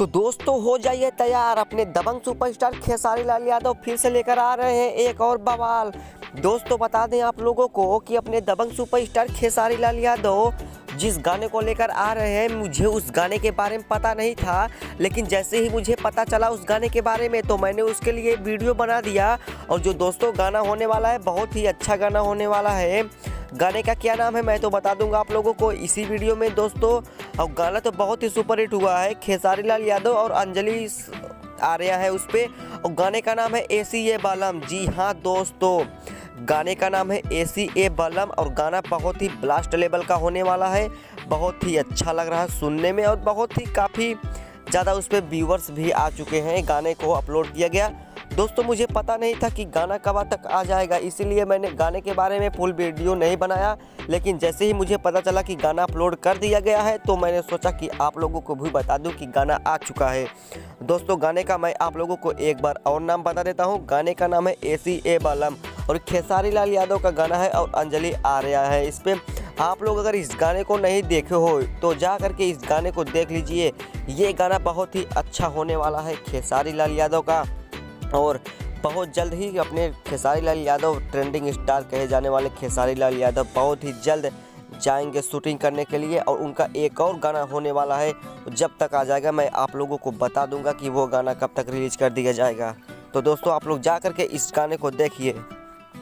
तो दोस्तों हो जाइए तैयार, अपने दबंग सुपरस्टार खेसारी लाल यादव फिर से लेकर आ रहे हैं एक और बवाल। दोस्तों बता दें आप लोगों को कि अपने दबंग सुपरस्टार खेसारी लाल यादव जिस गाने को लेकर आ रहे हैं, मुझे उस गाने के बारे में पता नहीं था, लेकिन जैसे ही मुझे पता चला उस गाने के बारे में तो मैंने उसके लिए वीडियो बना दिया। और जो दोस्तों गाना होने वाला है बहुत ही अच्छा गाना होने वाला है। गाने का क्या नाम है मैं तो बता दूंगा आप लोगों को इसी वीडियो में दोस्तों। और गाना तो बहुत ही सुपर हिट हुआ है, खेसारी लाल यादव और अंजलि आर्या है उस पर। और गाने का नाम है एसी ए बालम। जी हाँ दोस्तों, गाने का नाम है एसी ए बालम और गाना बहुत ही ब्लास्ट लेवल का होने वाला है। बहुत ही अच्छा लग रहा है सुनने में और बहुत ही काफ़ी ज़्यादा उस पर व्यूवर्स भी आ चुके हैं। गाने को अपलोड किया गया दोस्तों, मुझे पता नहीं था कि गाना कब तक आ जाएगा, इसीलिए मैंने गाने के बारे में फुल वीडियो नहीं बनाया। लेकिन जैसे ही मुझे पता चला कि गाना अपलोड कर दिया गया है तो मैंने सोचा कि आप लोगों को भी बता दूं कि गाना आ चुका है। दोस्तों गाने का मैं आप लोगों को एक बार और नाम बता देता हूं। गाने का नाम है एसी ए बालम और खेसारी लाल यादव का गाना है और अंजलि आर्या है इस पर। आप लोग अगर इस गाने को नहीं देखे हो तो जा करके इस गाने को देख लीजिए। ये गाना बहुत ही अच्छा होने वाला है खेसारी लाल यादव का। और बहुत जल्द ही अपने खेसारी लाल यादव ट्रेंडिंग स्टार कहे जाने वाले खेसारी लाल यादव बहुत ही जल्द जाएंगे शूटिंग करने के लिए। और उनका एक और गाना होने वाला है, जब तक आ जाएगा मैं आप लोगों को बता दूंगा कि वो गाना कब तक रिलीज कर दिया जाएगा। तो दोस्तों आप लोग जा करके इस गाने को देखिए।